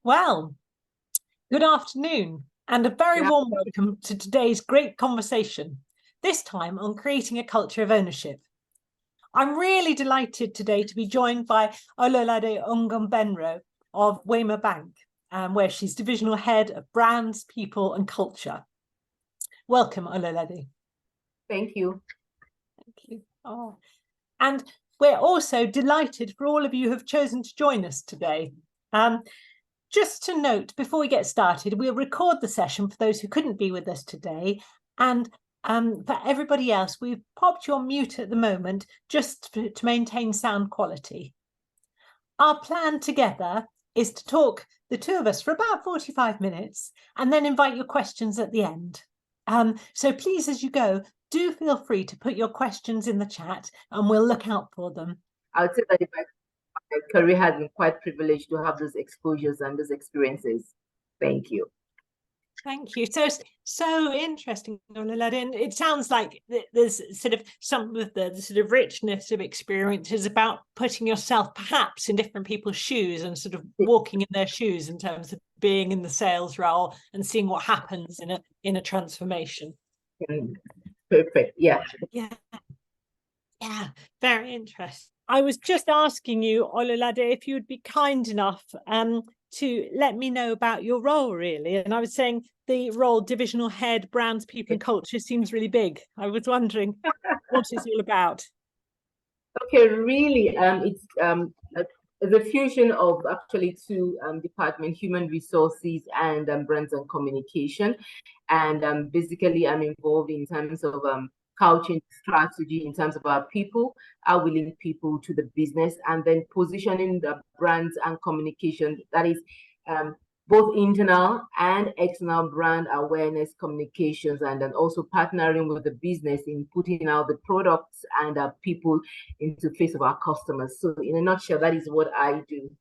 Well, good afternoon and a very Yeah. warm welcome to today's great conversation, this time on creating a culture of ownership. I'm really delighted today to be joined by Ololade Ungumbenro of Wema Bank, where she's divisional head of brands, people and culture. Welcome, Ololade. Thank you. Thank you. Oh, and we're also delighted for all of you who have chosen to join us today. Just to note, before we get started, we'll record the session for those who couldn't be with us today. And for everybody else, we've popped you on mute at the moment just to maintain sound quality. Our plan together is to talk, the two of us, for about 45 minutes and then invite your questions at the end. So please, as you go, do feel free to put your questions in the chat and we'll look out for them. I would say that my career has been quite privileged to have those exposures and those experiences. Thank you. Thank you. So interesting, Ololade. And it sounds like there's sort of some of the sort of richness of experience is about putting yourself perhaps in different people's shoes and sort of walking in their shoes in terms of being in the sales role and seeing what happens in a transformation. Perfect. Yeah. Yeah, very interesting. I was just asking you, Ololade, if you would be kind enough to let me know about your role, really. And I was saying the role divisional head, brands, people and culture seems really big. I was wondering what it's all about. Okay, really, it's the fusion of actually two departments, human resources and brands and communication. And basically, I'm involved in terms of culture strategy in terms of our people, how we link people to the business, and then positioning the brands and communication. That is both internal and external brand awareness communications, and then also partnering with the business in putting out the products and people into the face of our customers. So in a nutshell, that is what I do.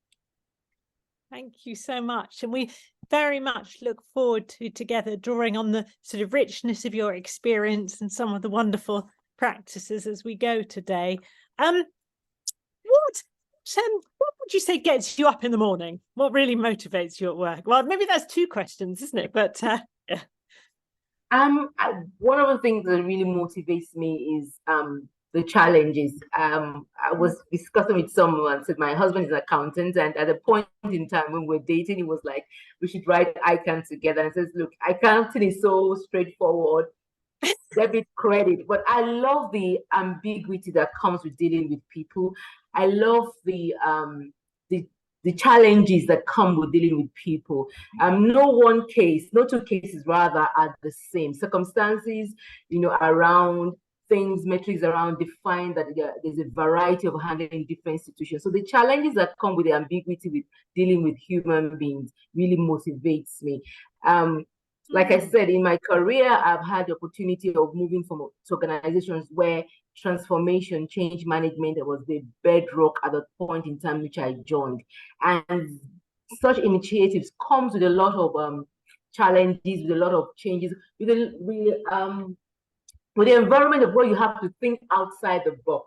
Thank you so much. And we very much look forward to together drawing on the sort of richness of your experience and some of the wonderful practices as we go today. What would you say gets you up in the morning? What really motivates you at work? Well, maybe that's two questions, isn't it? But yeah. One of the things that really motivates me is the challenges. I was discussing with someone, said my husband is an accountant, and at a point in time when we're dating, he was like, we should write ICANN together. And I says, look, accounting is so straightforward, debit, credit, but I love the ambiguity that comes with dealing with people. I love the challenges that come with dealing with people. No two cases rather are the same. Circumstances, around things, metrics around define that there's a variety of handling different situations. So the challenges that come with the ambiguity with dealing with human beings really motivates me. Like I said, in my career, I've had the opportunity of moving to organizations where transformation, change management was the bedrock at the point in time which I joined. And such initiatives comes with a lot of challenges, with a lot of changes, with the environment of where you have to think outside the box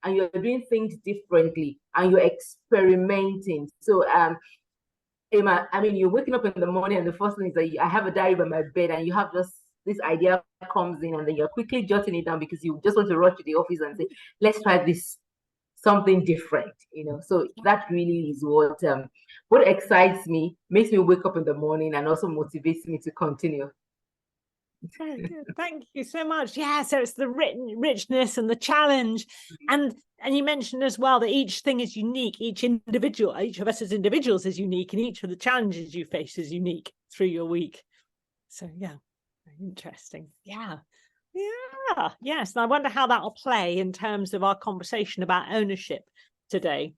and you're doing things differently and you're experimenting. So you're waking up in the morning and the first thing is that I have a diary by my bed and you have just this idea comes in and then you're quickly jotting it down because you just want to rush to the office and say, let's try this, something different, So that really is what excites me, makes me wake up in the morning and also motivates me to continue. Very good. Thank you so much. Yeah, so it's the richness and the challenge. And you mentioned as well that each thing is unique. Each of us as individuals is unique, and each of the challenges you face is unique through your week. So yeah, very interesting. Yeah. Yes. And I wonder how that'll play in terms of our conversation about ownership today.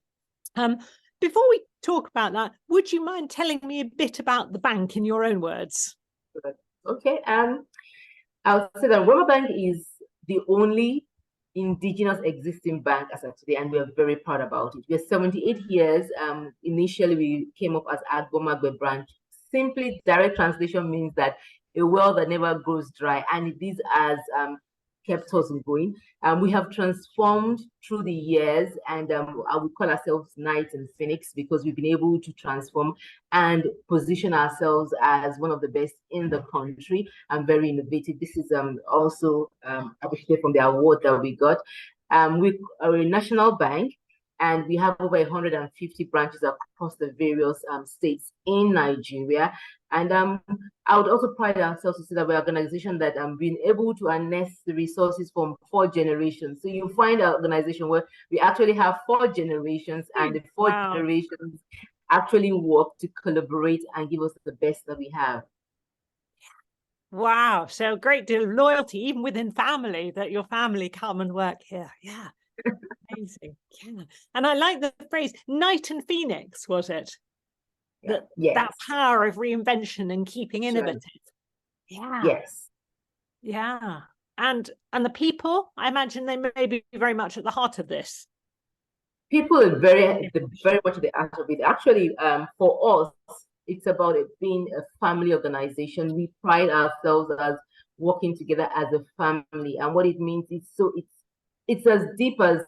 Before we talk about that, would you mind telling me a bit about the bank in your own words? Okay. I'll say that Wema Bank is the only indigenous existing bank as of today, and we are very proud about it. We're 78 years. Initially, we came up as Agbo-Magbe branch. Simply, direct translation means that a well that never grows dry, and it is as kept us going. We have transformed through the years, and I would call ourselves Knights in Phoenix because we've been able to transform and position ourselves as one of the best in the country and very innovative. This is also appreciated from the award that we got. We are a national bank, and we have over 150 branches across the various states in Nigeria. And I would also pride ourselves to say that we're an organization that been able to harness the resources from 4 generations. So you find an organization where we actually have 4 generations, and the 4 generations actually work to collaborate and give us the best that we have. Wow, so a great deal of loyalty, even within family, that your family come and work here. Yeah, amazing. Yeah. And I like the phrase Knight and Phoenix, was it? That power of reinvention and keeping innovative. Yeah. Yes. Yeah. And the people, I imagine they may be very much at the heart of this. People are very much at the heart of it. Actually, for us, it's about it being a family organization. We pride ourselves as working together as a family, and what it means is it's as deep as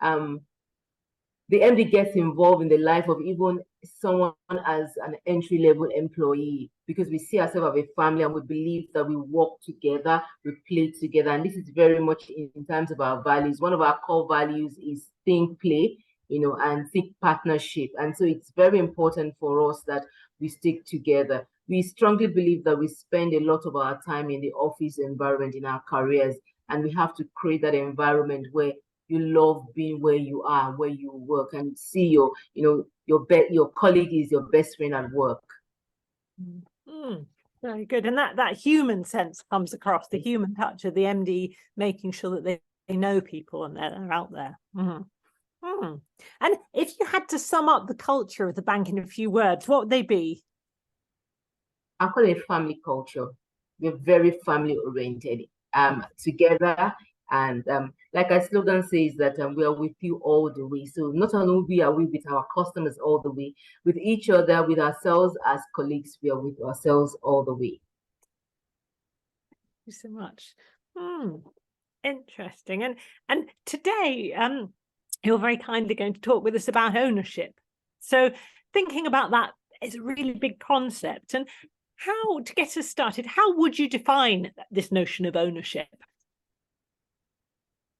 the MD gets involved in the life of even someone as an entry-level employee, because we see ourselves as a family and we believe that we work together, we play together. And this is very much in terms of our values. One of our core values is think, play, and think partnership. And so it's very important for us that we stick together. We strongly believe that we spend a lot of our time in the office environment in our careers, and we have to create that environment where you love being where you are, where you work, and see your colleague is your best friend at work. Very good. And that human sense comes across, the human touch of the MD, making sure that they know people and they're out there. And if you had to sum up the culture of the bank in a few words, what would they be? I call it family culture. We're very family oriented, together. And like our slogan says that we are with you all the way. So not only are we with our customers all the way, with each other, with ourselves as colleagues, we are with ourselves all the way. Thank you so much. Interesting. And today, you're very kindly going to talk with us about ownership. So thinking about that is a really big concept. And how, to get us started, how would you define this notion of ownership?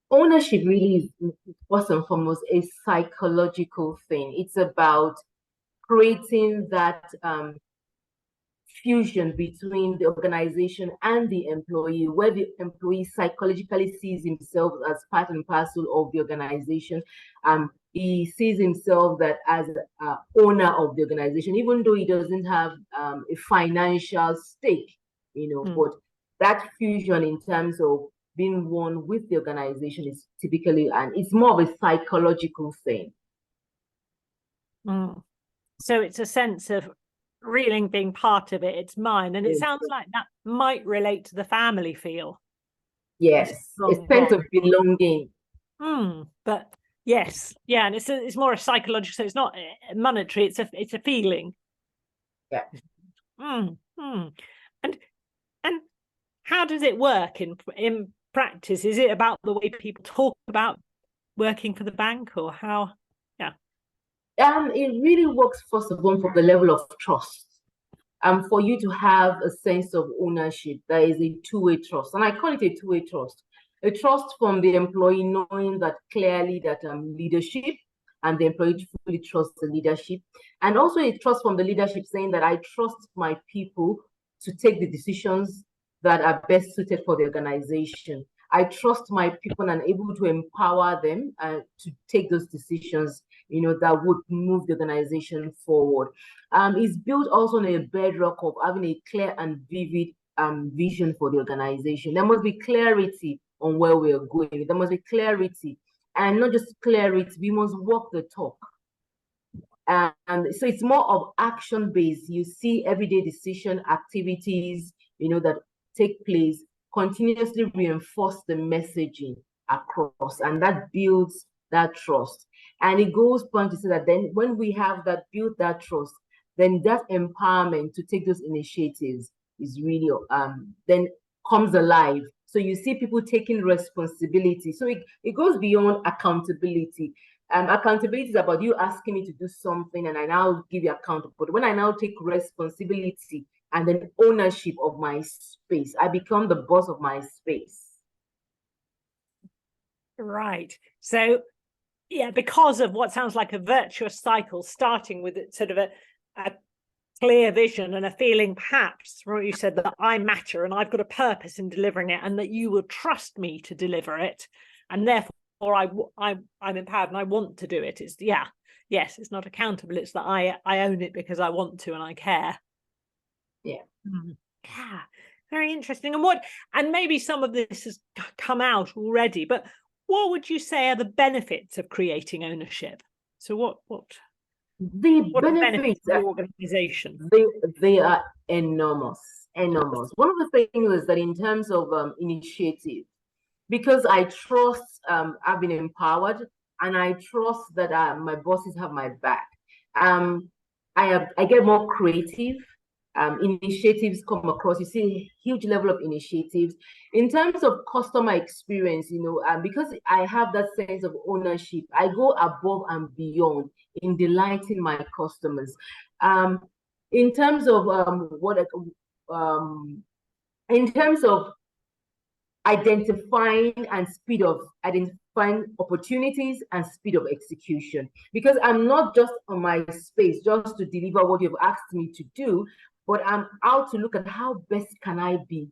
Ownership really is, first and foremost, a psychological thing. It's about creating that fusion between the organization and the employee, where the employee psychologically sees himself as part and parcel of the organization. He sees himself that as an owner of the organization, even though he doesn't have a financial stake, but that fusion in terms of being one with the organization is typically, and it's more of a psychological thing. So it's a sense of really being part of it. It's mine. And it sounds like that might relate to the family feel. Yes, a sense of belonging. But yes, yeah, and it's more a psychological, so it's not monetary, it's a feeling. Yeah. And how does it work in practice? Is it about the way people talk about working for the bank, or how? Yeah. It really works first of all from the level of trust. For you to have a sense of ownership, there is a two-way trust, and I call it a two-way trust. A trust from the employee knowing that clearly that leadership, and the employee fully trusts the leadership, and also a trust from the leadership saying that I trust my people to take the decisions that are best suited for the organization. I trust my people and I'm able to empower them to take those decisions, that would move the organization forward. It's built also on a bedrock of having a clear and vivid vision for the organization. There must be clarity on where we are going. There must be clarity, and not just clarity, we must walk the talk. And so it's more of action-based. You see everyday decision activities, that take place, continuously reinforce the messaging across, and that builds that trust. And it goes on to say that then when we have that, built that trust, then that empowerment to take those initiatives is really then comes alive. So you see people taking responsibility. So it goes beyond accountability. Accountability is about you asking me to do something and I now give you account. But when I now take responsibility and then ownership of my space, I become the boss of my space. Right. So, yeah, because of what sounds like a virtuous cycle, starting with sort of a clear vision and a feeling, perhaps, from what you said, that I matter and I've got a purpose in delivering it, and that you will trust me to deliver it, and therefore I'm empowered and I want to do it. It's yes, it's not accountable. It's that I own it because I want to and I care. Yeah. Yeah, very interesting. And maybe some of this has come out already, but what would you say are the benefits of creating ownership? So what The benefits of the organization? They are enormous. One of the things is that in terms of initiative, because I trust I've been empowered and I trust that my bosses have my back. I get more creative. Initiatives come across. You see a huge level of initiatives in terms of customer experience. Because I have that sense of ownership, I go above and beyond in delighting my customers. In terms of in terms of identifying opportunities and speed of execution, because I'm not just on my space just to deliver what you've asked me to do, but I'm out to look at how best can I be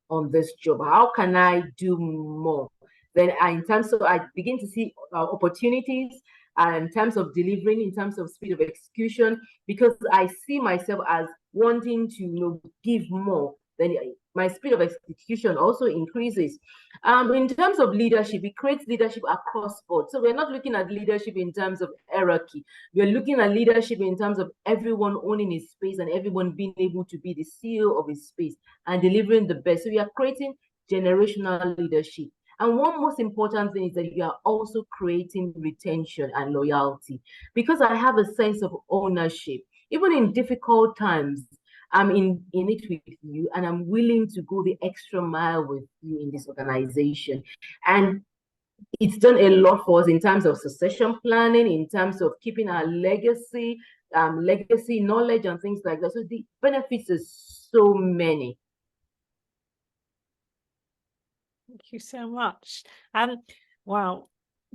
on this job, how can I do more. Then in terms of, I begin to see opportunities in terms of delivering, in terms of speed of execution, because I see myself as wanting to give more. Then my speed of execution also increases. In terms of leadership, it creates leadership across board. So we're not looking at leadership in terms of hierarchy. We're looking at leadership in terms of everyone owning his space and everyone being able to be the CEO of his space and delivering the best. So we are creating generational leadership. And one most important thing is that you are also creating retention and loyalty, because I have a sense of ownership. Even in difficult times, I'm in it with you, and I'm willing to go the extra mile with you in this organization. And it's done a lot for us in terms of succession planning, in terms of keeping our legacy knowledge and things like that. So the benefits are so many. Thank you so much. Wow,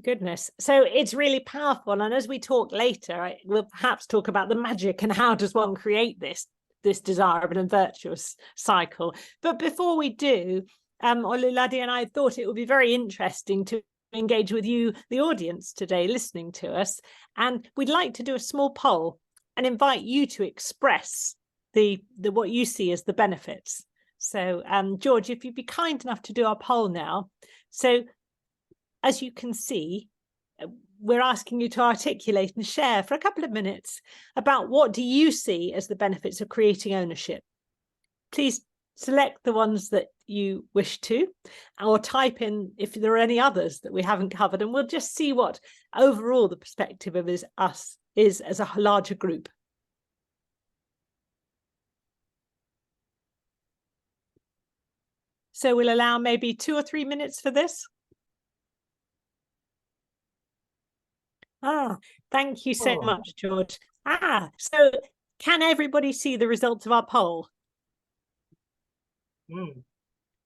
goodness. So it's really powerful. And as we talk later, we'll perhaps talk about the magic and how does one create this desirable and virtuous cycle. But before we do, Ololade and I thought it would be very interesting to engage with you, the audience today, listening to us. And we'd like to do a small poll and invite you to express the what you see as the benefits. So, George, if you'd be kind enough to do our poll now. So, as you can see, we're asking you to articulate and share for a couple of minutes about what do you see as the benefits of creating ownership. Please select the ones that you wish to, or type in if there are any others that we haven't covered, and we'll just see what overall the perspective of us is as a larger group. So we'll allow maybe 2 or 3 minutes for this. Thank you so much, George. So can everybody see the results of our poll?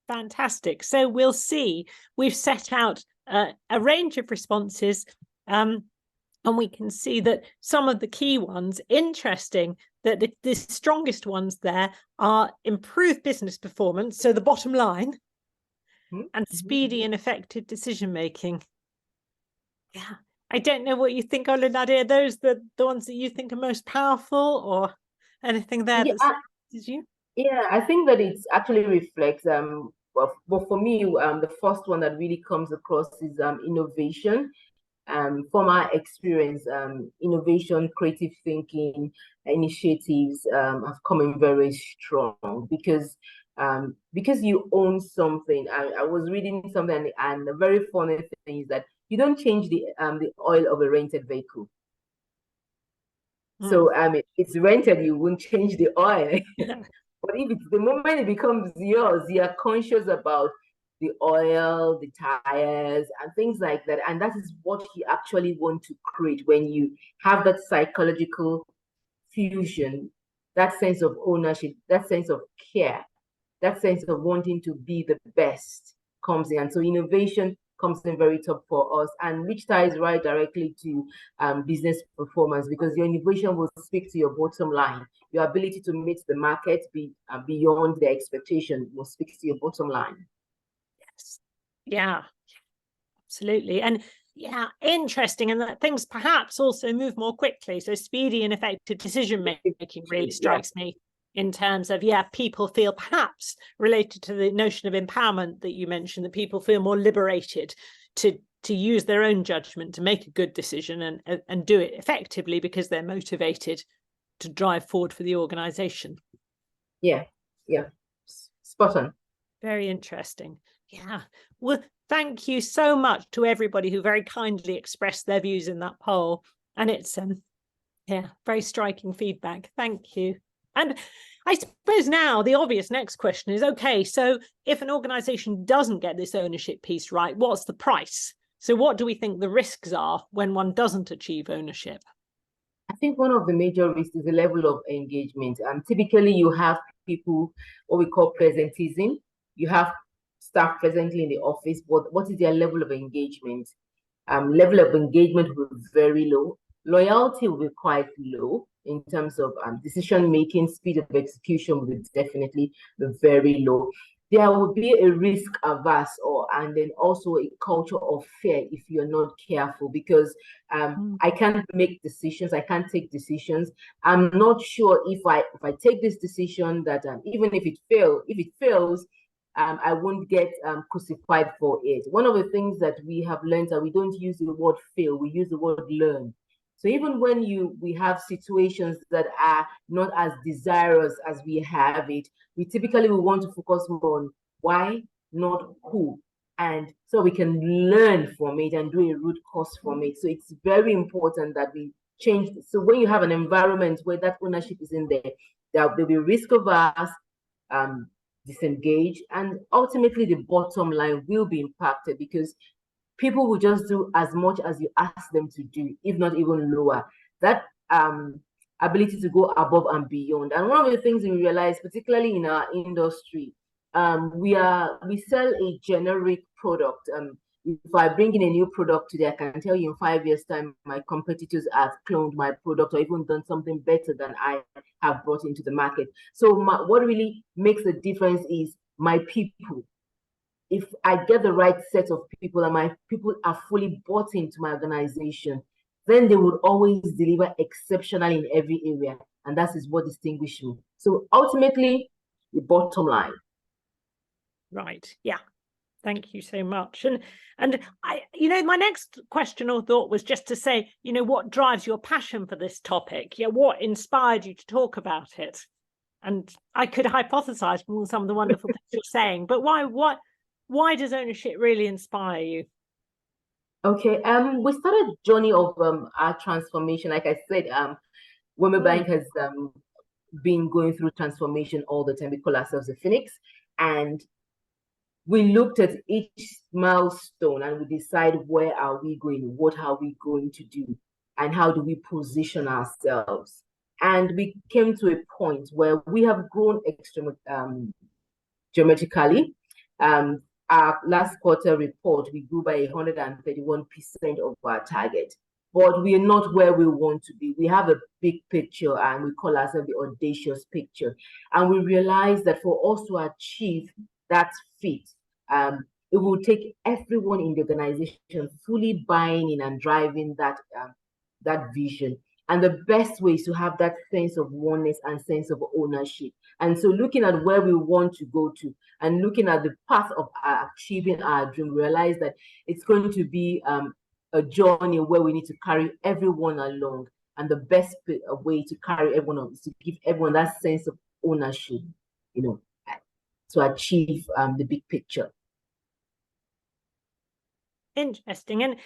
Fantastic. So we'll see. We've set out a range of responses, and we can see that some of the key ones, interesting, that the strongest ones there are improved business performance, so the bottom line, and speedy and effective decision-making. Yeah. I don't know what you think, Ololade. Are those the ones that you think are most powerful, or anything there that surprises you? Yeah, I think that it actually reflects, but for me, the first one that really comes across is innovation. From our experience, innovation, creative thinking, initiatives have come in very strong because you own something. I was reading something, and the very funny thing is that you don't change the oil of a rented vehicle. So it's rented, you won't change the oil. But if it's the moment it becomes yours, you are conscious about the oil, the tires, and things like that. And that is what you actually want to create when you have that psychological fusion, that sense of ownership, that sense of care, that sense of wanting to be the best comes in. And so innovation comes in very top for us, and which ties right directly to business performance, because your innovation will speak to your bottom line. Your ability to meet the market beyond the expectation will speak to your bottom line. Yes. Yeah, absolutely. And yeah, interesting. And that things perhaps also move more quickly. So speedy and effective decision making really strikes me in terms of, people feel perhaps related to the notion of empowerment that you mentioned, that people feel more liberated to use their own judgment to make a good decision and do it effectively because they're motivated to drive forward for the organization. Yeah. Spot on. Very interesting. Yeah. Well, thank you so much to everybody who very kindly expressed their views in that poll. And it's very striking feedback. Thank you. And I suppose now the obvious next question is, okay, so if an organization doesn't get this ownership piece right, what's the price? So what do we think the risks are when one doesn't achieve ownership? I think one of the major risks is the level of engagement. Typically, you have people, what we call presentism. You have staff presently in the office, but what is their level of engagement? Level of engagement will be very low. Loyalty will be quite low in terms of decision-making. Speed of execution will be definitely very low. There will be a risk averse and then also a culture of fear if you're not careful, because I can't make decisions, I can't take decisions. I'm not sure if I take this decision that even if it fails, I won't get crucified for it. One of the things that we have learned that we don't use the word fail, we use the word learn. So even when we have situations that are not as desirous as we have it, we typically will want to focus more on why, not who. And so we can learn from it and do a root cause from it. So it's very important that we change. So when you have an environment where that ownership is in there, there'll be risk averse, disengage, and ultimately the bottom line will be impacted because people will just do as much as you ask them to do, if not even lower. That ability to go above and beyond. And one of the things we realize, particularly in our industry, we sell a generic product. If I bring in a new product today, I can tell you in 5 years' time, my competitors have cloned my product or even done something better than I have brought into the market. So what really makes the difference is my people. If I get the right set of people and my people are fully bought into my organization, then they would always deliver exceptionally in every area. And that is what distinguishes me. So ultimately, the bottom line. Right. Yeah. Thank you so much. And I, my next question or thought was just to say, what drives your passion for this topic? Yeah, what inspired you to talk about it? And I could hypothesize from some of the wonderful things you're saying, but why does ownership really inspire you? Okay, we started a journey of our transformation. Like I said, Wema Bank has been going through transformation all the time. We call ourselves the Phoenix, and we looked at each milestone and we decide where are we going, what are we going to do, and how do we position ourselves. And we came to a point where we have grown extremely geometrically. Our last quarter report, we grew by 131% of our target, but we are not where we want to be. We have a big picture and we call ourselves the audacious picture. And we realize that for us to achieve that feat, it will take everyone in the organization fully buying in and driving that vision. And the best way is to have that sense of oneness and sense of ownership. And so looking at where we want to go to and looking at the path of achieving our dream, realize that it's going to be a journey where we need to carry everyone along. And the best way to carry everyone along is to give everyone that sense of ownership, to achieve the big picture. Interesting. And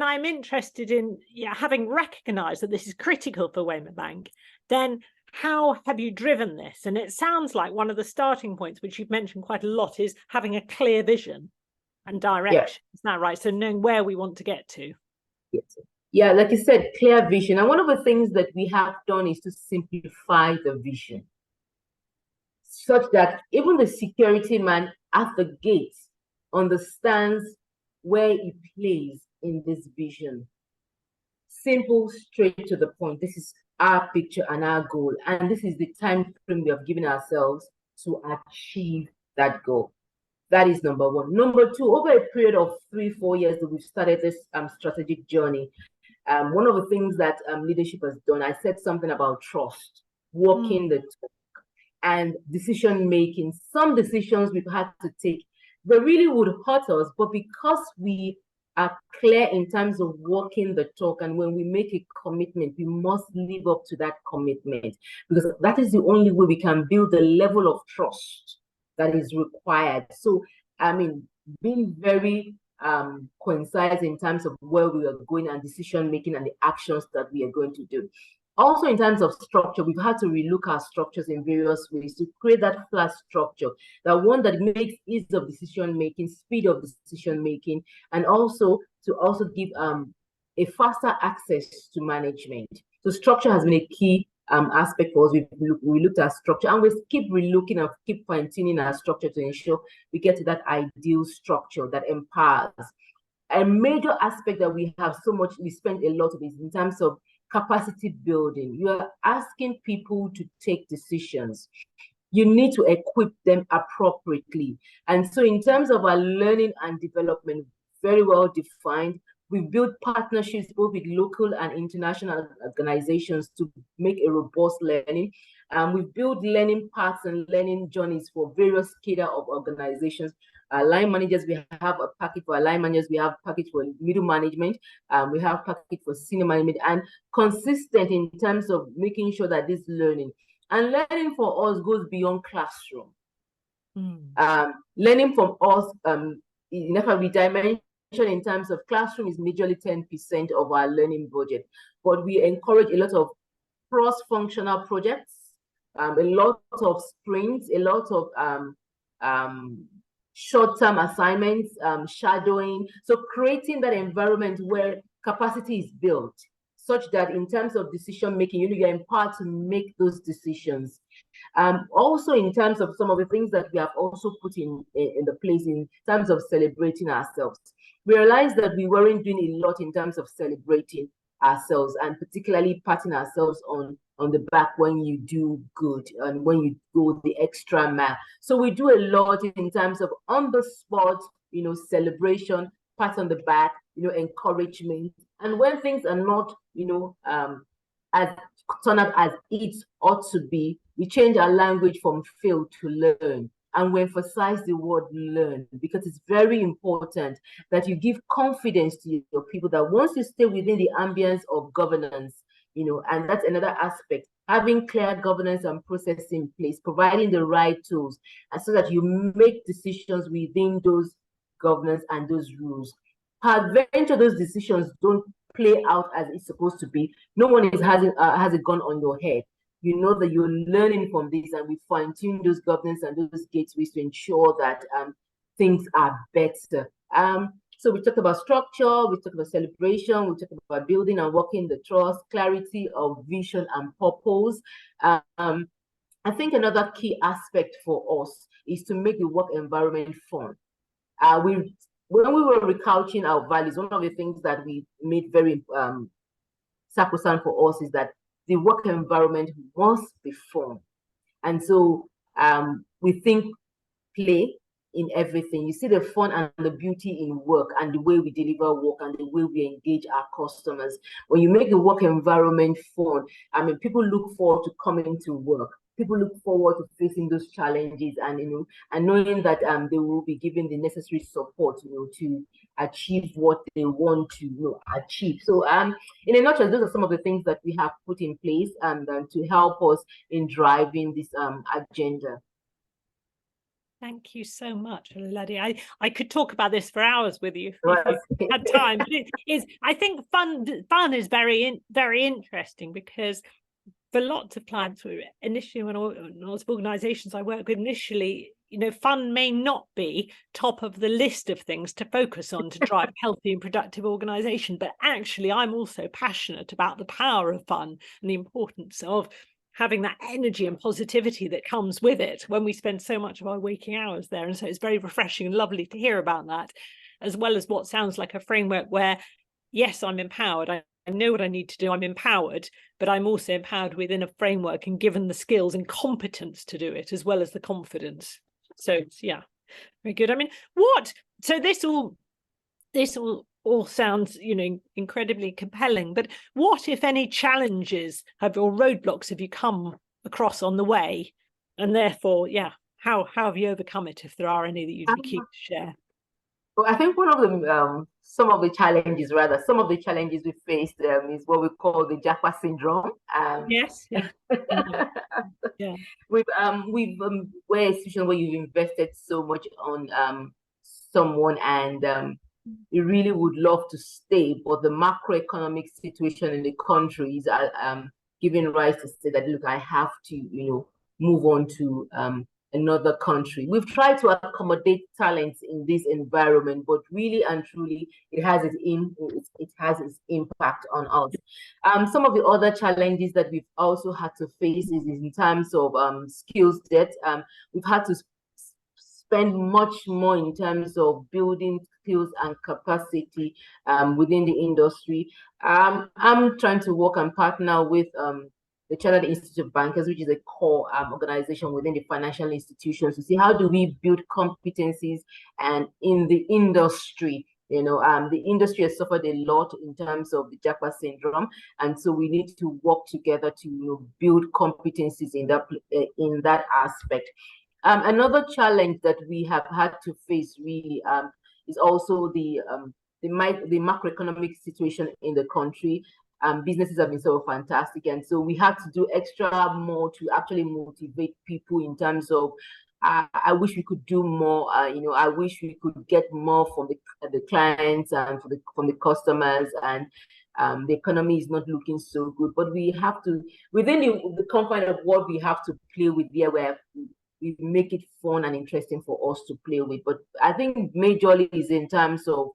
I'm interested in having recognized that this is critical for Wema Bank, then how have you driven this? And it sounds like one of the starting points, which you've mentioned quite a lot, is having a clear vision and direction. Is that right? So knowing where we want to get to. Yes. Yeah, like you said, clear vision. And one of the things that we have done is to simplify the vision, such that even the security man at the gate understands where he plays in this vision. Simple, straight to the point. This is our picture and our goal. And this is the time frame we have given ourselves to achieve that goal. That is number one. Number two, over a period of 3-4 years that we've started this strategic journey, one of the things that leadership has done, I said something about trust, walking the talk, and decision making. Some decisions we've had to take that really would hurt us, but because we are clear in terms of walking the talk, and when we make a commitment, we must live up to that commitment, because that is the only way we can build the level of trust that is required. So, I mean, being very concise in terms of where we are going and decision making and the actions that we are going to do. Also, in terms of structure, we've had to relook our structures in various ways to create that flat structure, that one that makes ease of decision making, speed of decision making, and also to give a faster access to management. So structure has been a key aspect for us. We looked at structure, and we keep relooking and keep fine-tuning our structure to ensure we get to that ideal structure that empowers. A major aspect that we spent a lot of is in terms of capacity building. You are asking people to take decisions. You need to equip them appropriately. And so in terms of our learning and development, very well defined, we built partnerships both with local and international organizations to make a robust learning. We've built learning paths and learning journeys for various cadre of organizations. Line managers, we have a package for line managers, we have a package for middle management, we have a package for senior management, and consistent in terms of making sure that this learning for us goes beyond classroom. Learning from us, in every dimension in terms of classroom is majorly 10% of our learning budget, but we encourage a lot of cross-functional projects, a lot of sprints, a lot of short-term assignments, shadowing. So creating that environment where capacity is built, such that in terms of decision making, you're empowered to make those decisions. Also, in terms of some of the things that we have also put in the place in terms of celebrating ourselves, we realized that we weren't doing a lot in terms of celebrating ourselves, and particularly patting ourselves on the back when you do good and when you go the extra mile. So we do a lot in terms of on the spot, celebration, pat on the back, encouragement. And when things are not, as turn out as it ought to be, we change our language from fail to learn. And we emphasize the word learn, because it's very important that you give confidence to your people that once you stay within the ambience of governance, and that's another aspect, having clear governance and process in place, providing the right tools, and so that you make decisions within those governance and those rules. Peradventure, those decisions don't play out as it's supposed to be. No one has a gun on your head. You know that you're learning from this, and we fine-tune those governance and those gateways to ensure that things are better. So we talked about structure, we talked about celebration, we talked about building and working the trust, clarity of vision and purpose. I think another key aspect for us is to make the work environment fun. When we were recouching our values, one of the things that we made very sacrosanct for us is that the work environment must be fun. And so we think play in everything. You see the fun and the beauty in work, and the way we deliver work, and the way we engage our customers. When you make the work environment fun, I mean, people look forward to coming to work. People look forward to facing those challenges, and and knowing that they will be given the necessary support, to achieve what they want to achieve. So in a nutshell, those are some of the things that we have put in place and to help us in driving this agenda. Thank you so much, Ololade. I could talk about this for hours with you if you had time. But I think fun is very interesting, because for lots of clients, initially when lots of organizations I work with initially, fun may not be top of the list of things to focus on to drive healthy and productive organization. But actually, I'm also passionate about the power of fun and the importance of having that energy and positivity that comes with it when we spend so much of our waking hours there. And so it's very refreshing and lovely to hear about that, as well as what sounds like a framework where, yes, I'm empowered. I know what I need to do. I'm empowered, but I'm also empowered within a framework and given the skills and competence to do it, as well as the confidence. So yeah, very good. I mean, so this all sounds, incredibly compelling, but what, if any, challenges or roadblocks have you come across on the way? And therefore, yeah, how have you overcome it, if there are any that you'd be keen to share? Well, I think some of the challenges we faced is what we call the Japa syndrome. Yes, yeah. Yeah. We're a institution where you've invested so much on someone, and you really would love to stay, but the macroeconomic situation in the country is giving rise to say that, look, I have to, move on to another country. We've tried to accommodate talents in this environment, but really and truly, it has its impact on us. Some of the other challenges that we've also had to face is in terms of skills debt. We've had to spend much more in terms of building skills and capacity within the industry. I'm trying to work and partner with the Chartered Institute of Bankers, which is a core organization within the financial institutions, to see how do we build competencies and in the industry. The industry has suffered a lot in terms of the Japa syndrome, and so we need to work together to build competencies in that aspect. Another challenge that we have had to face really is also the macroeconomic situation in the country. Businesses have been so fantastic, and so we had to do extra more to actually motivate people in terms of I wish we could do more. I wish we could get more from the clients and from the customers, and the economy is not looking so good. But we have to, within the confine of what we have to play with there, where we make it fun and interesting for us to play with. But I think majorly is in terms of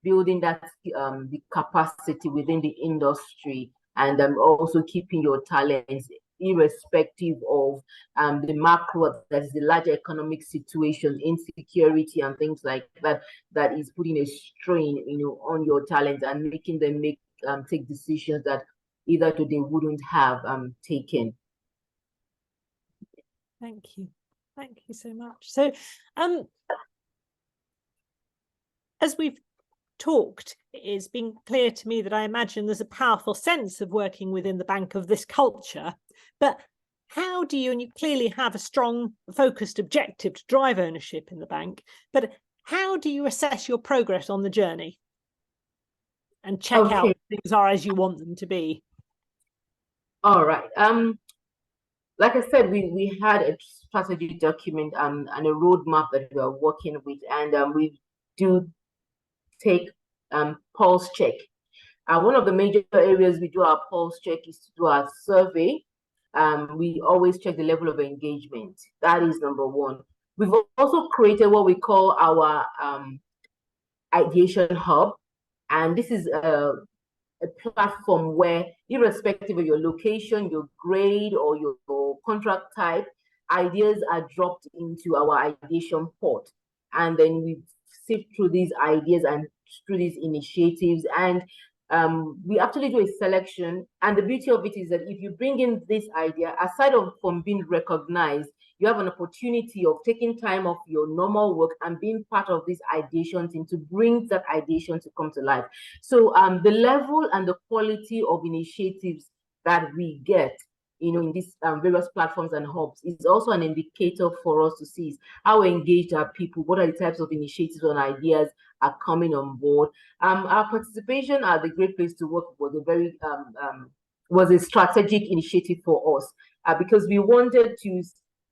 building that the capacity within the industry, and also keeping your talents irrespective of the macro, that is the larger economic situation, insecurity and things like that, that is putting a strain on your talents and making them take decisions that either they wouldn't have taken. Thank you so much. So as we've talked, it's been clear to me that I imagine there's a powerful sense of working within the bank of this culture, but how do you, and you clearly have a strong focused objective to drive ownership in the bank, but how do you assess your progress on the journey and check out if things are as you want them to be? All right. Like I said, we had a strategy document and a roadmap that we are working with, and we do take pulse check. One of the major areas we do our pulse check is to do our survey. We always check the level of engagement. That is number one. We've also created what we call our ideation hub, and this is a platform where, irrespective of your location, your grade, or your contract type, ideas are dropped into our ideation port, and then we sift through these ideas and through these initiatives, and we actually do a selection. And the beauty of it is that if you bring in this idea, aside from being recognized, you have an opportunity of taking time off your normal work and being part of this ideation team to bring that ideation to come to life. So the level and the quality of initiatives that we get in these various platforms and hubs is also an indicator for us to see how engaged are people, what are the types of initiatives and ideas are coming on board. Our participation at the Great Place to Work was a strategic initiative for us, because we wanted to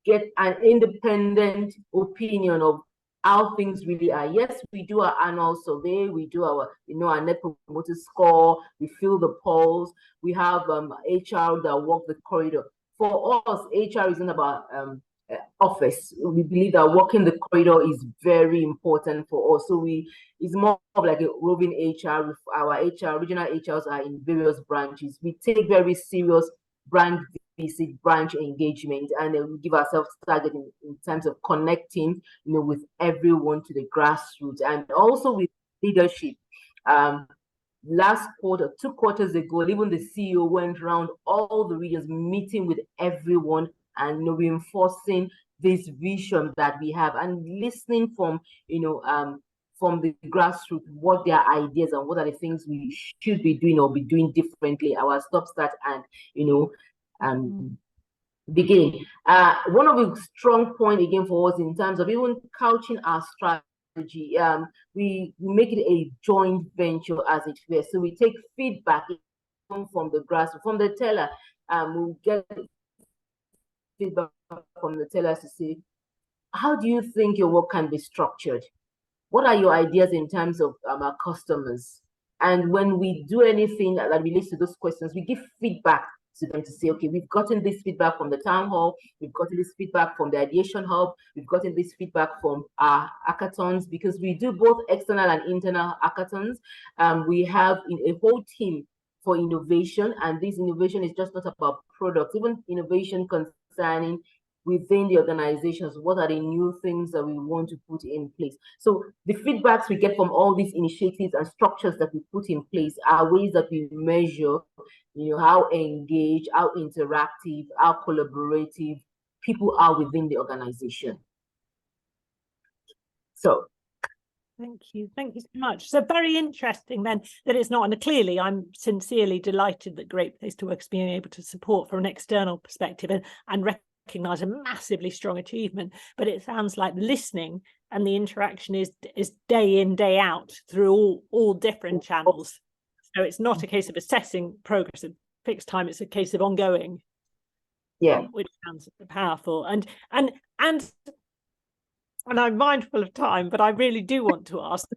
get an independent opinion of how things really are. Yes, we do our annual survey, we do our, our net promoter score, we feel the pulse, we have HR that walk the corridor. For us, HR isn't about office. We believe that walking the corridor is very important for us. So it's more of like a roving HR. With our HR, regional HRs are in various branches. We take very serious brand visit, branch engagement, and then we give ourselves target in terms of connecting, with everyone to the grassroots, and also with leadership. Last quarter, 2 quarters ago, even the CEO went around all the regions, meeting with everyone and reinforcing this vision that we have, and listening from the grassroots, what their ideas and what are the things we should be doing or be doing differently. Our stop, start, and begin. One of the strong point again for us in terms of even couching our strategy, we make it a joint venture, as it were. So we take feedback from the grassroots, from the teller. We'll get feedback from the tellers to say, how do you think your work can be structured? What are your ideas in terms of our customers? And when we do anything that relates to those questions, we give feedback to them to say, okay, we've gotten this feedback from the town hall, we've gotten this feedback from the ideation hub, we've gotten this feedback from our hackathons, because we do both external and internal hackathons. We have a whole team for innovation, and this innovation is just not about products, even innovation concerning within the organizations, what are the new things that we want to put in place. So the feedbacks we get from all these initiatives and structures that we put in place are ways that we measure, how engaged, how interactive, how collaborative people are within the organization. So thank you so much. So very interesting then that it's not, and clearly I'm sincerely delighted that Great Place to Work is being able to support from an external perspective and recognize a massively strong achievement, but it sounds like listening and the interaction is day in, day out through all different channels. So it's not a case of assessing progress at fixed time, it's a case of ongoing. Yeah. Which sounds powerful. And I'm mindful of time, but I really do want to ask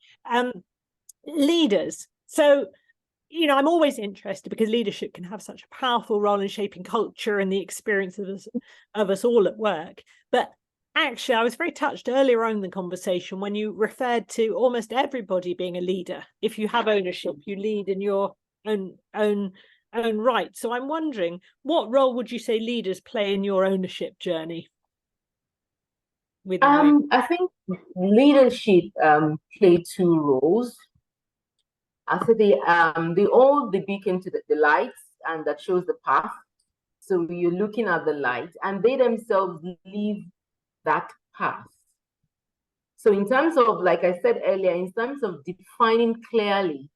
leaders. So, I'm always interested because leadership can have such a powerful role in shaping culture and the experience of us all at work. But actually, I was very touched earlier on in the conversation when you referred to almost everybody being a leader. If you have ownership, you lead in your own right. So I'm wondering, what role would you say leaders play in your ownership journey? I think leadership play 2 roles. I say they hold the beacon to the lights, and that shows the path. So you're looking at the light, and they themselves live that path. So in terms of, like I said earlier, in terms of defining clearly,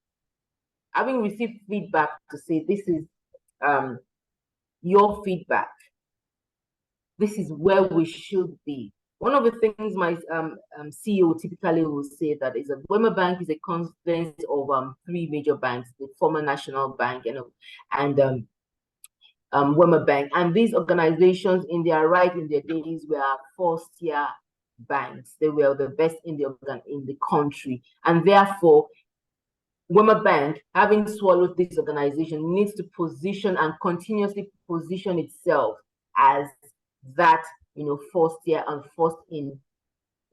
having received feedback to say, this is your feedback, this is where we should be. One of the things my CEO typically will say that is that Wema Bank is a confluence of 3 major banks, the former National Bank and Wema Bank. And these organizations in their days were 4th-tier banks. They were the best in the country. And therefore, Wema Bank, having swallowed this organization, needs to position and continuously position itself as that 4th tier and first in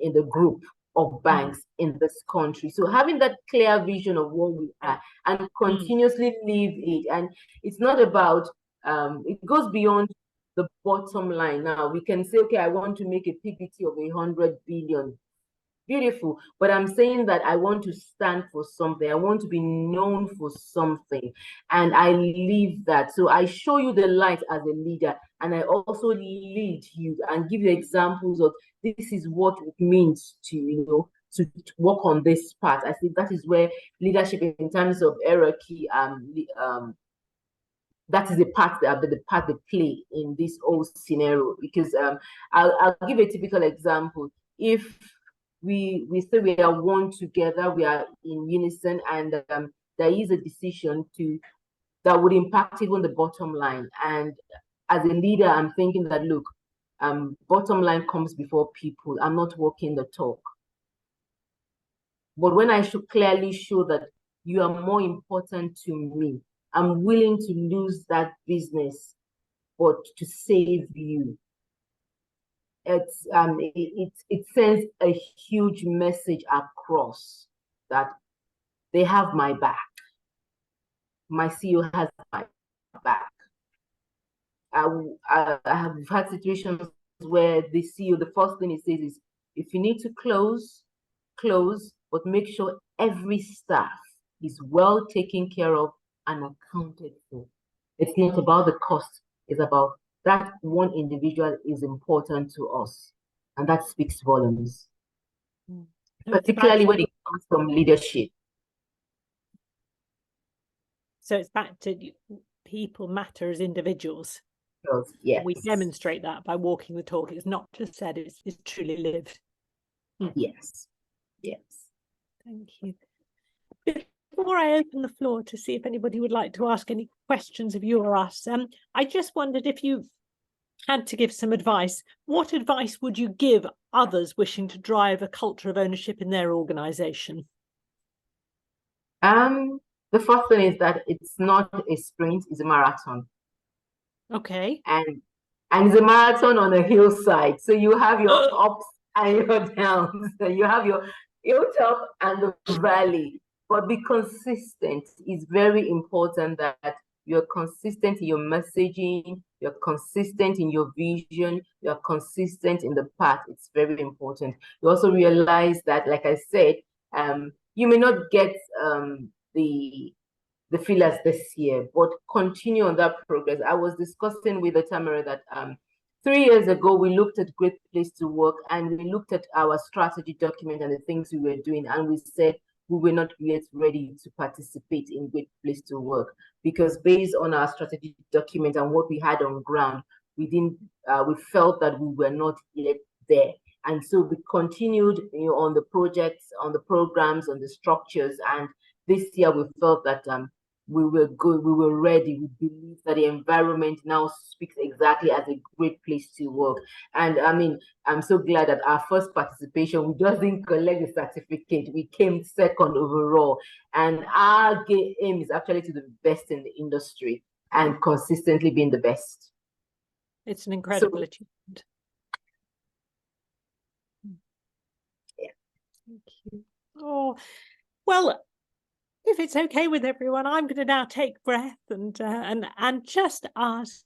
the group of banks in this country. So having that clear vision of what we are and continuously live it, and it's not about it goes beyond the bottom line. Now we can say, okay, I want to make a PBT of 100 billion. Beautiful, but I'm saying that I want to stand for something. I want to be known for something, and I live that. So I show you the light as a leader, and I also lead you and give you examples of this is what it means to to work on this path. I think that is where leadership in terms of hierarchy that is the part they play in this whole scenario. Because I'll give a typical example. If we say we are one together, we are in unison, and there is a decision that would impact even the bottom line. And as a leader, I'm thinking that, look, bottom line comes before people. I'm not walking the talk. But when I should clearly show that you are more important to me, I'm willing to lose that business, but to save you. It sends a huge message across that they have my back. My CEO has my back. I have had situations where the CEO, the first thing he says is, if you need to close, but make sure every staff is well taken care of and accounted for. It's not about the cost, it's about that one individual is important to us. And that speaks volumes, particularly when it comes from leadership. So it's back to people matter as individuals. Yes. We demonstrate that by walking the talk. It's not just said, it's truly lived. Yes. Yes. Thank you. Before I open the floor to see if anybody would like to ask any questions of you or us, I just wondered if you had to give some advice, what advice would you give others wishing to drive a culture of ownership in their organisation? The first thing is that it's not a sprint, it's a marathon. Okay. And it's a marathon on a hillside. So you have your ups and your downs. So you have your hilltop and the valley. But be consistent. It's very important that you're consistent in your messaging, you're consistent in your vision, you're consistent in the path. It's very important. You also realize that, like I said, you may not get the fillers this year, but continue on that progress. I was discussing with Tamara that 3 years ago, we looked at Great Place to Work and we looked at our strategy document and the things we were doing, and we said we were not yet ready to participate in Great Place to Work, because based on our strategy document and what we had on ground, we felt that we were not yet there. And so we continued, on the projects, on the programs, on the structures. And this year we felt that we were good, we were ready. We believe that the environment now speaks exactly as a great place to work. And I mean, I'm so glad that our first participation, we just didn't collect the certificate. We came second overall. And our aim is actually to be the best in the industry and consistently being the best. It's an incredible achievement. Yeah. Thank you. Oh, well, if it's okay with everyone, I'm going to now take breath and just ask,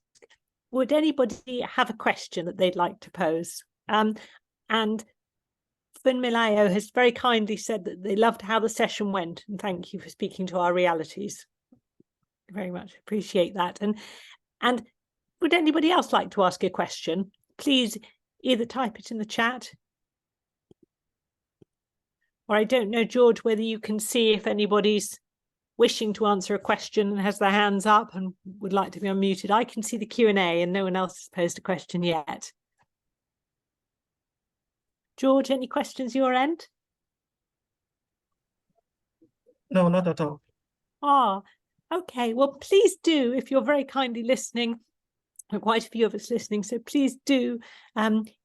would anybody have a question that they'd like to pose? And Funmilayo has very kindly said that they loved how the session went, and thank you for speaking to our realities. Very much appreciate that. And would anybody else like to ask a question? Please either type it in the chat, or I don't know, George, whether you can see if anybody's wishing to answer a question and has their hands up and would like to be unmuted. I can see the Q&A and no one else has posed a question yet. George, any questions your end? No, not at all. Ah, okay. Well, please do, if you're very kindly listening, quite a few of us listening, so please do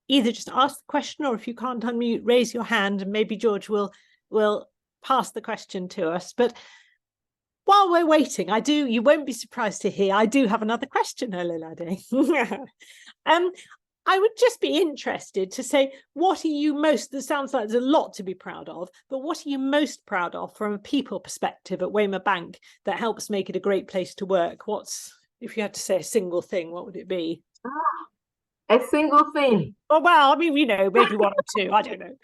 either just ask the question, or if you can't unmute, raise your hand and maybe George will pass the question to us. But while we're waiting, you won't be surprised to hear, I do have another question, Ololade. I would just be interested to say, what are you most, that sounds like there's a lot to be proud of, but what are you most proud of from a people perspective at Waymer Bank that helps make it a great place to work? If you had to say a single thing, what would it be? A single thing? Oh, well, I mean, maybe one or two, I don't know.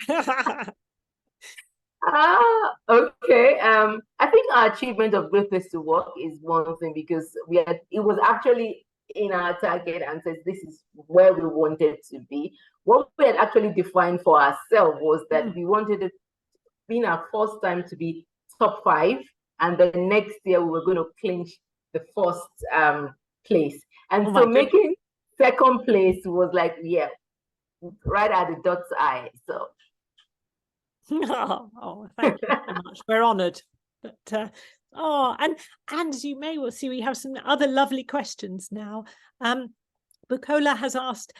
Okay. I think our achievement of Great Place to Work is one thing, because it was actually in our target and says this is where we wanted to be. What we had actually defined for ourselves was that we wanted it being our first time to be top 5, and the next year we were going to clinch the first place. And so making second place was like, yeah, right at the dot's eye. So thank you so much. We're honoured. But and as you may well see, we have some other lovely questions now. Bukola has asked,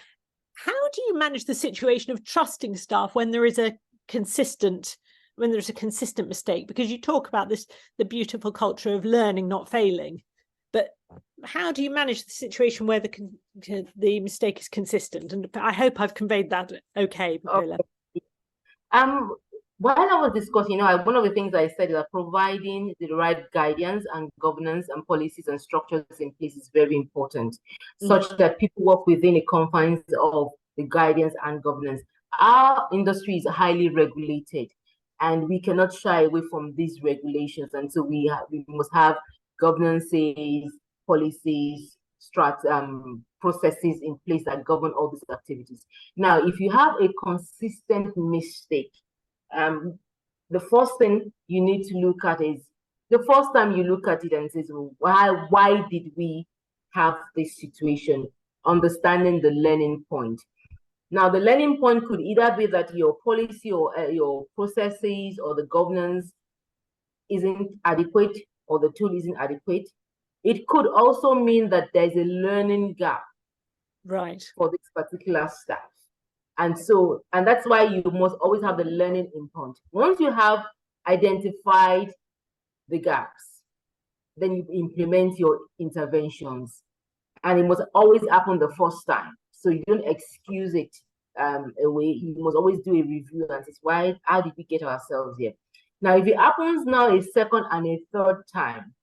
how do you manage the situation of trusting staff when there is a consistent when there's a consistent mistake? Because you talk about this, the beautiful culture of learning, not failing, but how do you manage the situation where the mistake is consistent? And I hope I've conveyed that okay, Paula. While I was discussing, one of the things I said is that providing the right guidance and governance and policies and structures in place is very important, such that people work within the confines of the guidance and governance. Our industry is highly regulated, and we cannot shy away from these regulations. And so we must have governances, policies, processes in place that govern all these activities. Now, if you have a consistent mistake, the first thing you need to look at is the first time you look at it and says, why did we have this situation? Understanding the learning point. Now, the learning point could either be that your policy or your processes or the governance isn't adequate or the tool isn't adequate. It could also mean that there's a learning gap, right, for this particular staff. And that's why you must always have the learning in point. Once you have identified the gaps, then you implement your interventions. And it must always happen the first time. So you don't excuse it away. You must always do a review and say, how did we get ourselves here? Now, if it happens now a second and a third time,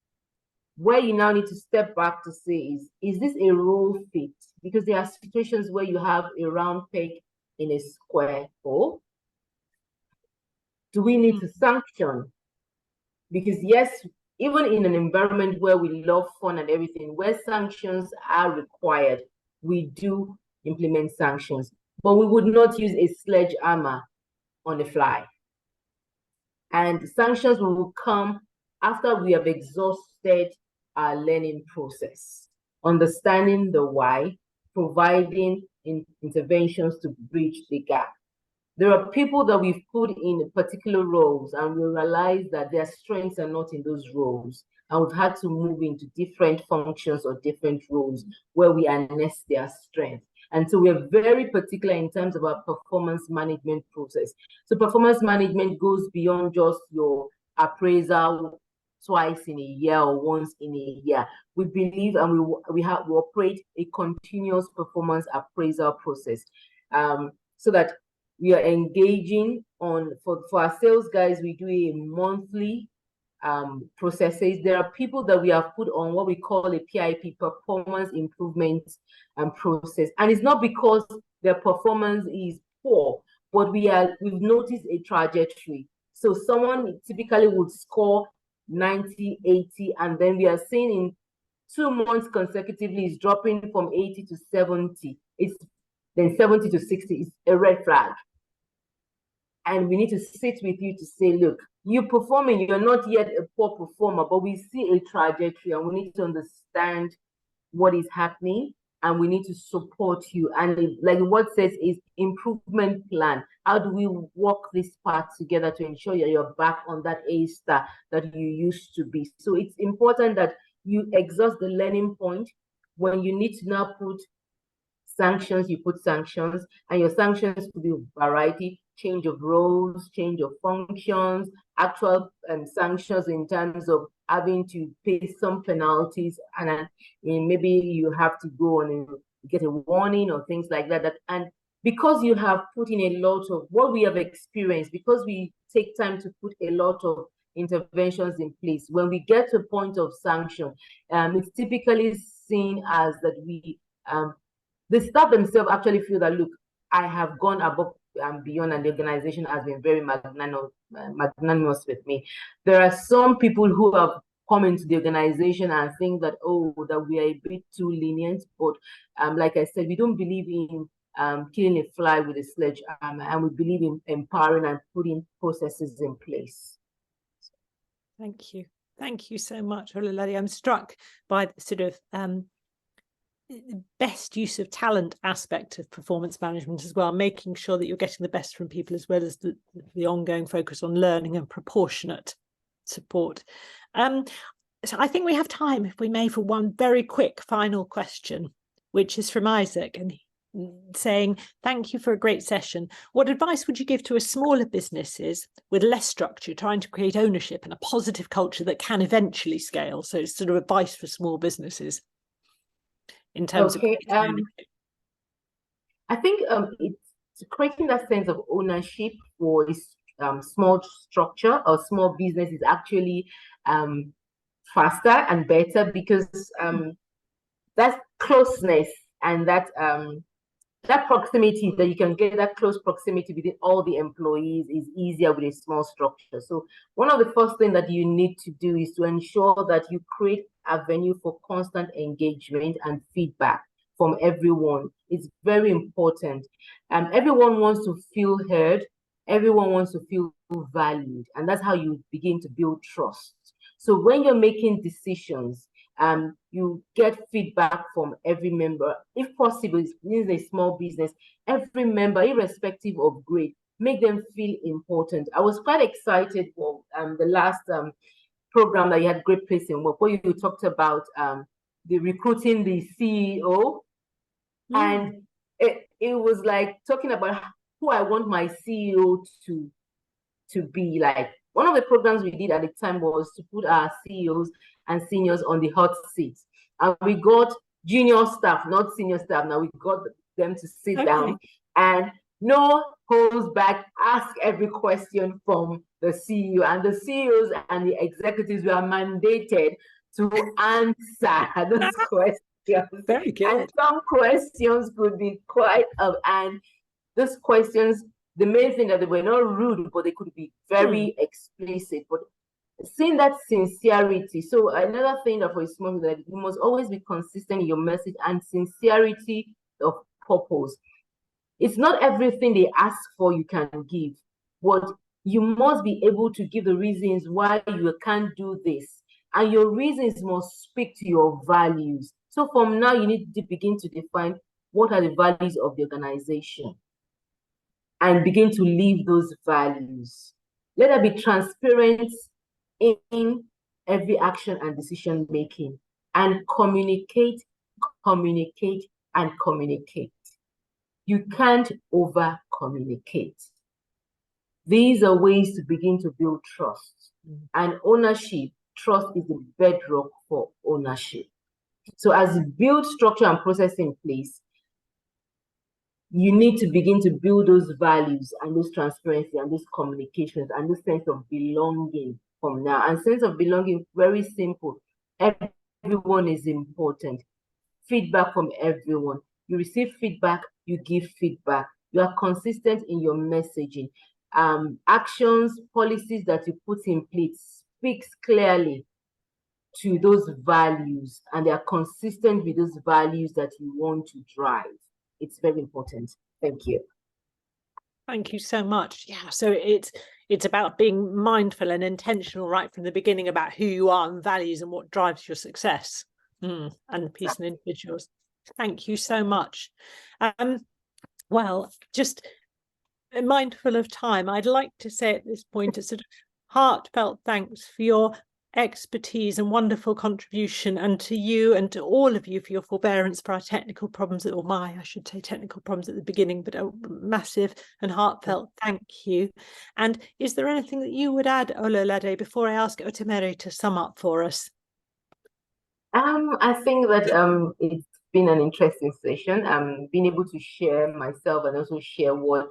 where you now need to step back to say, is this a role fit? Because there are situations where you have a round peg in a square hole. Do we need to sanction? Because yes, even in an environment where we love fun and everything, where sanctions are required, we do implement sanctions, but we would not use a sledgehammer on the fly. And sanctions will come after we have exhausted our learning process, understanding the why, providing interventions to bridge the gap. There are people that we've put in particular roles and we realize that their strengths are not in those roles. And we've had to move into different functions or different roles where we harness their strength. And so we're very particular in terms of our performance management process. So performance management goes beyond just your appraisal twice in a year or once in a year. We believe and we operate a continuous performance appraisal process, so that we are engaging on, for our sales guys, we do a monthly processes. There are people that we have put on what we call a PIP, performance improvement process. And it's not because their performance is poor, but we've noticed a trajectory. So someone typically would score 90, 80, and then we are seeing in 2 months consecutively is dropping from 80 to 70. Then 70 to 60 is a red flag. And we need to sit with you to say, look, you're performing, you're not yet a poor performer, but we see a trajectory and we need to understand what is happening and we need to support you. And like what says is improvement plan. How do we work this part together to ensure you're back on that A star that you used to be? So it's important that you exhaust the learning point. When you need to now put sanctions, you put sanctions, and your sanctions could be a variety, change of roles, change of functions, actual sanctions in terms of having to pay some penalties, and maybe you have to go on and get a warning or things like that. And because you have put in a lot of what we have experienced, because we take time to put a lot of interventions in place, when we get to a point of sanction, it's typically seen as that the staff themselves actually feel that, look, I have gone above and beyond, and the organization has been very magnanimous with me. There are some people who have come into the organization and think that, that we are a bit too lenient, but like I said, we don't believe in killing a fly with a sledgehammer, and we believe in empowering and putting processes in place. Thank you. Thank you so much, Ololade. I'm struck by the sort of the best use of talent aspect of performance management as well, making sure that you're getting the best from people, as well as the ongoing focus on learning and proportionate support. So I think we have time, if we may, for one very quick final question, which is from Isaac. And saying, thank you for a great session. What advice would you give to smaller businesses with less structure, trying to create ownership and a positive culture that can eventually scale? So it's sort of advice for small businesses in terms of creating ownership. I think it's creating that sense of ownership for a small structure or small business is actually faster and better, because that closeness and that proximity, that you can get that close proximity within all the employees, is easier with a small structure. So one of the first things that you need to do is to ensure that you create a venue for constant engagement and feedback from everyone. It's very important. Everyone wants to feel heard. Everyone wants to feel valued. And that's how you begin to build trust. So when you're making decisions, you get feedback from every member. If possible, this is a small business, every member, irrespective of grade, make them feel important. I was quite excited for the last program that you had, Great Place in Work, where you talked about the recruiting the CEO. And it was like talking about who I want my CEO to be like. One of the programs we did at the time was to put our CEOs and seniors on the hot seats. And we got junior staff, not senior staff. Now we got them to sit down and no holds back, ask every question from the CEO. And the CEOs and the executives were mandated to answer those questions. Very good. And some questions could be quite, and those questions, the main thing that they were not rude, but they could be very explicit. But seeing that sincerity. So another thing that for a small that you must always be consistent in your message and sincerity of purpose. It's not everything they ask for you can give, but you must be able to give the reasons why you can't do this. And your reasons must speak to your values. So from now, you need to begin to define what are the values of the organization and begin to live those values. Let there be transparent in every action and decision making, and communicate, communicate, and communicate. You can't over communicate. These are ways to begin to build trust. And ownership, trust is the bedrock for ownership. So as you build structure and process in place, you need to begin to build those values and those transparency and those communications and this sense of belonging from now. And sense of belonging, very simple. Everyone is important. Feedback from everyone. You receive feedback, you give feedback. You are consistent in your messaging. Actions, policies that you put in place speaks clearly to those values, and they are consistent with those values that you want to drive. It's very important. Thank you. Thank you so much. Yeah, so it's about being mindful and intentional right from the beginning about who you are and values and what drives your success and the piece and individuals. Thank you so much. Well, just mindful of time, I'd like to say at this point a sort of heartfelt thanks for your expertise and wonderful contribution, and to you and to all of you for your forbearance for our technical problems, or I should say technical problems at the beginning, but a massive and heartfelt thank you. And is there anything that you would add, Ololade, before I ask Otemere to sum up for us? I think that it's been an interesting session. Being able to share myself and also share what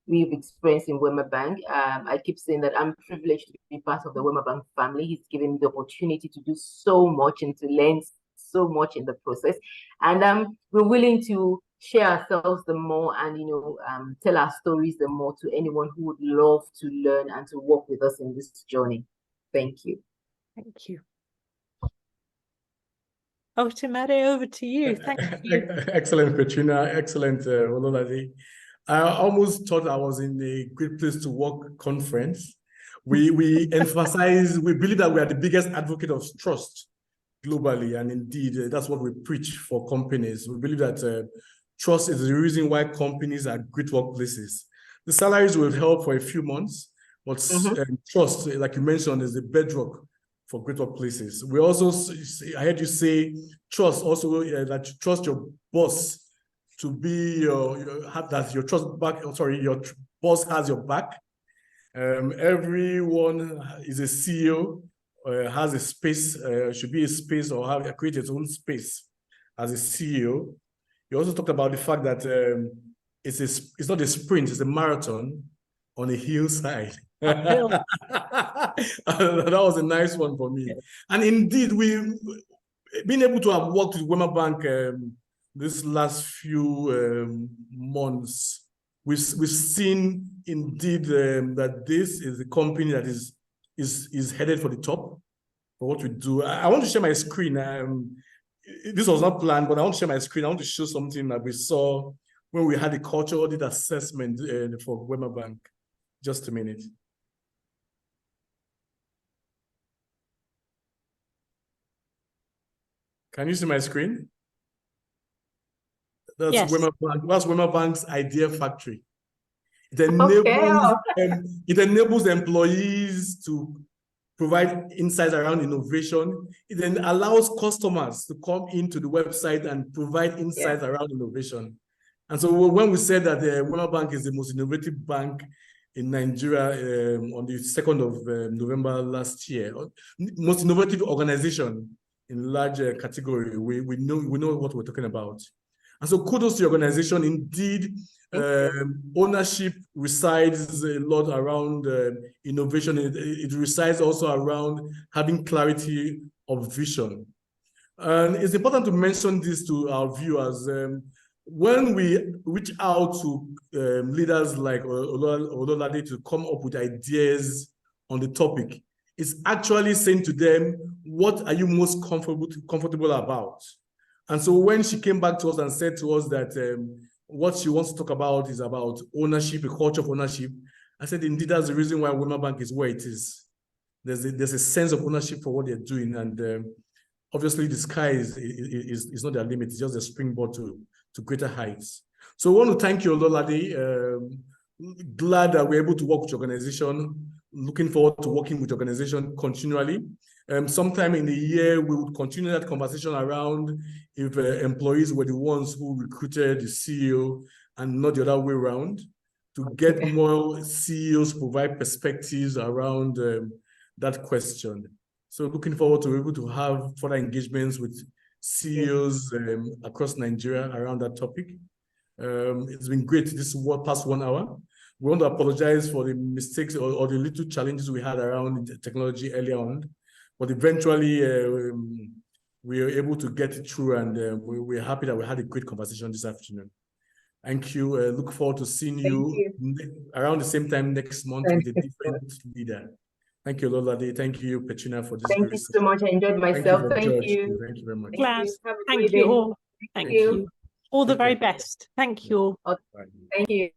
we've experienced in Wema Bank. I keep saying that I'm privileged to be part of the Wema Bank family. He's given me the opportunity to do so much and to learn so much in the process. And we're willing to share ourselves the more and, tell our stories the more to anyone who would love to learn and to work with us in this journey. Thank you. Thank you. Otemere, over to you. Thank you. Excellent, Petrina. Excellent, Ololade. I almost thought I was in a Great Place to Work conference. We emphasize, we believe that we are the biggest advocate of trust globally, and indeed, that's what we preach for companies. We believe that trust is the reason why companies are great workplaces. The salaries will help for a few months, but trust, like you mentioned, is the bedrock for great workplaces. We also, I heard you say, trust also, that you trust your boss to be that your trust back. Sorry, your boss has your back. Everyone is a CEO, has a space, should be a space or create its own space as a CEO. You also talked about the fact that it's not a sprint, it's a marathon on a hillside. That was a nice one for me. And indeed, we've been able to have worked with Wema Bank this last few months. We've seen indeed that this is a company that is headed for the top for what we do. I want to share my screen. This was not planned, but I want to share my screen. I want to show something that we saw when we had the culture audit assessment for Wema Bank. Just a minute. Can you see my screen? That's yes. Wema Bank. That's Wema Bank's idea factory. It enables employees to provide insights around innovation. It then allows customers to come into the website and provide insights around innovation. And so when we said that Wema Bank is the most innovative bank in Nigeria on the 2nd of November last year, most innovative organization in large category, we know what we're talking about. And so kudos to the organization. Indeed, ownership resides a lot around innovation. It resides also around having clarity of vision. And it's important to mention this to our viewers. When we reach out to leaders like Ololade to come up with ideas on the topic, it's actually saying to them, what are you most comfortable about? And so when she came back to us and said to us that what she wants to talk about is about ownership, a culture of ownership, I said, indeed, that's the reason why Wema Bank is where it is. There's a sense of ownership for what they're doing. And obviously, the sky is not their limit. It's just a springboard to greater heights. So I want to thank you, Ololade. Glad that we're able to work with your organization. Looking forward to working with your organization continually. Sometime in the year, we would continue that conversation around if employees were the ones who recruited the CEO and not the other way around, to get more CEOs provide perspectives around that question. So looking forward to be able to have further engagements with CEOs across Nigeria around that topic. It's been great this past 1 hour. We want to apologize for the mistakes or the little challenges we had around the technology earlier on. But eventually, we were able to get it through, and we're happy that we had a great conversation this afternoon. Thank you. Look forward to seeing you around the same time next month with a different leader. Thank you, Ololade. Thank you, Petrina, for this. Thank you so much. I enjoyed myself. Thank you. Thank you very much. Class. Thank you all. Thank you. All the very best. Thank you all. Thank you.